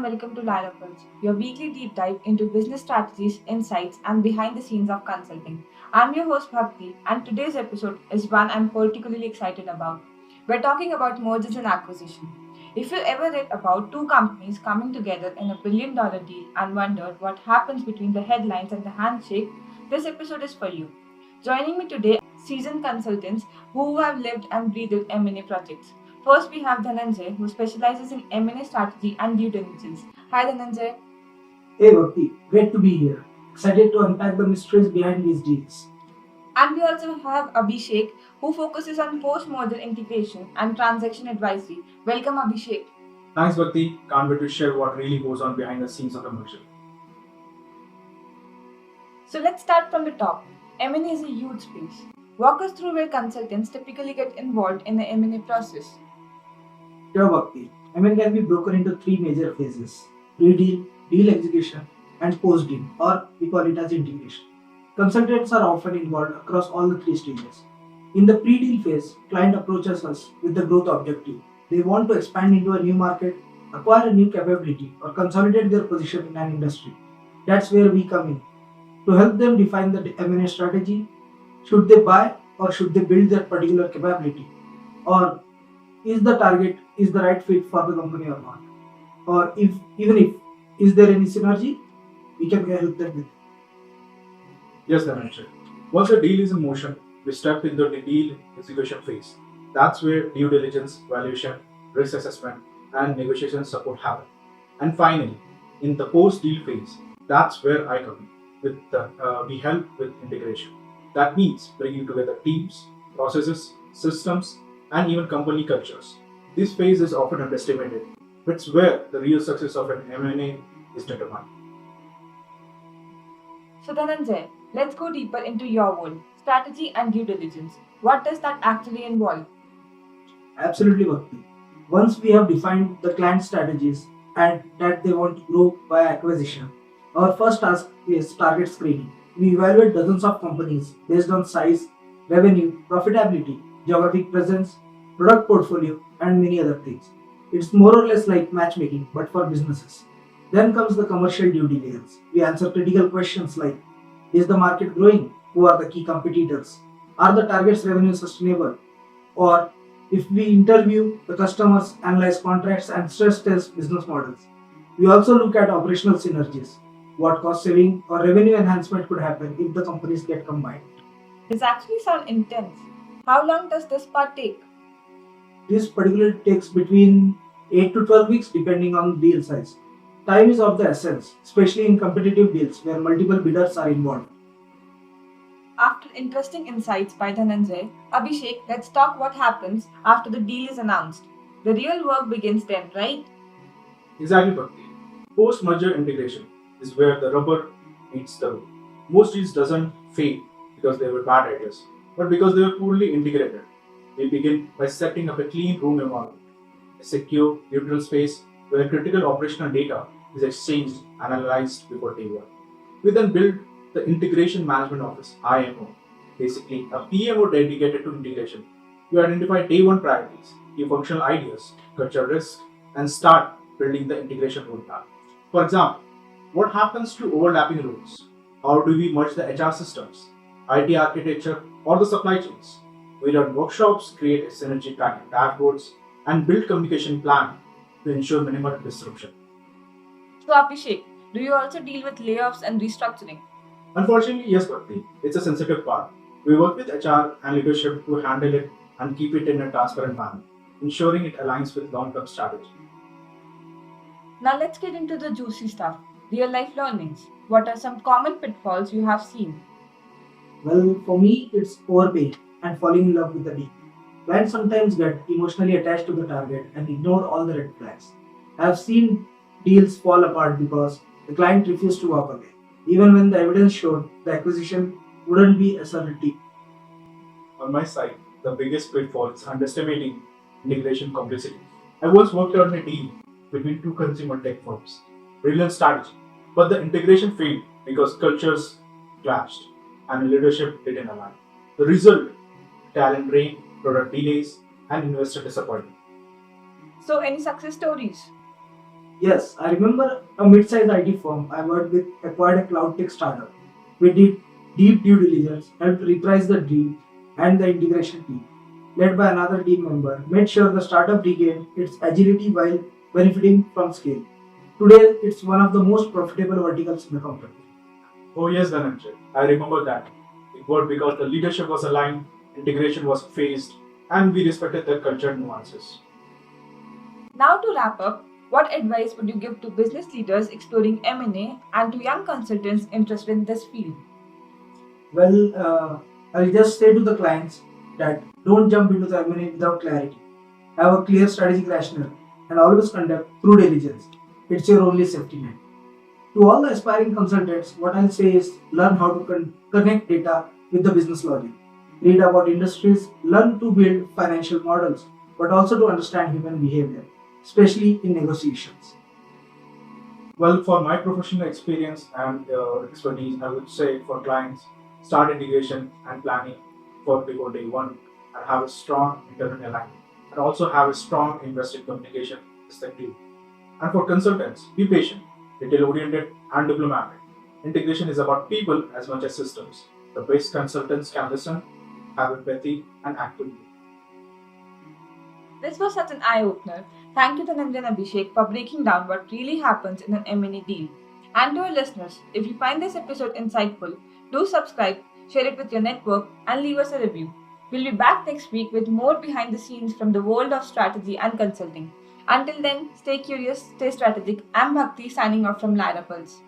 welcome to Lineup, your weekly deep dive into business strategies, insights, and behind the scenes of consulting. I'm your host Bhakti, and today's episode is one I'm particularly excited about. We're talking about mergers and acquisition. If you ever read about two companies coming together in a $1 billion deal and wondered what happens between the headlines and the handshake, this episode is for you. Joining me today are seasoned consultants who have lived and breathed M&A projects. First, we have Dhananjay, who specializes in M&A strategy and due diligence. Hi, Dhananjay. Hey Bhakti, great to be here. Excited to unpack the mysteries behind these deals. And we also have Abhishek, who focuses on post-merger integration and transaction advisory. Welcome, Abhishek. Thanks, Bhakti. Can't wait to share what really goes on behind the scenes of a merger. So let's start from the top. M&A is a huge space. Walk us through where consultants typically get involved in the M&A process. Sure Bhakti, M&A can be broken into three major phases: pre-deal, deal execution, and post-deal, or we call it as integration. Consultants are often involved across all the three stages. In the pre-deal phase, client approaches us with the growth objective. They want to expand into a new market, acquire a new capability, or consolidate their position in an industry. That's where we come in to help them define the M&A strategy. Should they buy or should they build their particular capability? Or is the target is the right fit for the company or not? Or if is there any synergy, we can help them with. Yes, Dhananjay. Once the deal is in motion, we step into the deal execution phase. That's where due diligence, valuation, risk assessment, and negotiation support happen. And finally, in the post-deal phase, that's where I come in. We help with integration. That means bringing together teams, processes, systems, and even company cultures. This phase is often underestimated, but it's where the real success of an M&A is determined. So Dhananjay, let's go deeper into your world, strategy and due diligence. What does that actually involve? Absolutely, Bhakti. Once we have defined the client strategies and that they want to grow by acquisition, our first task is target screening. We evaluate dozens of companies based on size, revenue, profitability, geographic presence, product portfolio, and many other things. It's more or less like matchmaking, but for businesses. Then comes the commercial due diligence. We answer critical questions like: is the market growing? Who are the key competitors? Are the target's revenue sustainable? Or if we interview the customers, analyze contracts, and stress test business models. We also look at operational synergies. What cost saving or revenue enhancement could happen if the companies get combined. This actually sounds intense. How long does this part take? This particularly takes between 8 to 12 weeks depending on deal size. Time is of the essence, especially in competitive deals where multiple bidders are involved. After interesting insights by Dhananjay, Abhishek, let's talk what happens after the deal is announced. The real work begins then, right? Exactly, Bhakti. Post-merger integration is where the rubber meets the road. Most deals doesn't fail because they were bad ideas, but because they were poorly integrated. We begin by setting up a clean room environment, a secure, neutral space where critical operational data is exchanged and analyzed before day one. We then build the Integration Management Office, IMO, basically a PMO dedicated to integration. We identify day one priorities, key functional ideas, culture risk, and start building the integration roadmap. For example, what happens to overlapping roles? How do we merge the HR systems, IT architecture, or the supply chains? We run workshops, create a synergy tracking dashboards, and build communication plan to ensure minimal disruption. So Abhishek, do you also deal with layoffs and restructuring? Unfortunately, yes, Bhakti, it's a sensitive part. We work with HR and leadership to handle it and keep it in a transparent manner, ensuring it aligns with long-term strategy. Now let's get into the juicy stuff, real life learnings. What are some common pitfalls you have seen? Well, for me, it's overpaying and falling in love with the deal. Clients sometimes get emotionally attached to the target and ignore all the red flags. I have seen deals fall apart because the client refused to walk away, even when the evidence showed the acquisition wouldn't be a certainty. On my side, the biggest pitfall is underestimating integration complexity. I once worked on a deal between two consumer tech firms. Brilliant strategy, but the integration failed because cultures clashed and leadership didn't align. The result: talent drain, product delays, and investor disappointment. So any success stories? Yes, I remember a mid-sized IT firm I worked with acquired a cloud tech startup. We did deep due diligence, helped reprice the deal, and the integration team, led by another team member, made sure the startup regained its agility while benefiting from scale. Today, it's one of the most profitable verticals in the company. Oh yes, Dhananjay, I remember that. It worked because the leadership was aligned, integration was phased, and we respected the culture nuances. Now, to wrap up, what advice would you give to business leaders exploring M&A and to young consultants interested in this field? Well, I'll just say to the clients that don't jump into the M&A without clarity. Have a clear strategic rationale and always conduct through diligence. It's your only safety net. To all the aspiring consultants, what I'll say is learn how to connect data with the business logic. Read about industries, learn to build financial models, but also to understand human behavior, especially in negotiations. Well, for my professional experience and expertise, I would say for clients, start integration and planning for before day one and have a strong internal alignment and also have a strong investor communication perspective. And for consultants, be patient, detail oriented, and diplomatic. Integration is about people as much as systems. The best consultants can listen, have empathy, and act quickly. This was such an eye opener. Thank you, Dhananjay and Abhishek, for breaking down what really happens in an M&A deal. And to our listeners, if you find this episode insightful, do subscribe, share it with your network, and leave us a review. We'll be back next week with more behind the scenes from the world of strategy and consulting. Until then, stay curious, stay strategic. I'm Bhakti signing off from Lyra Pulse.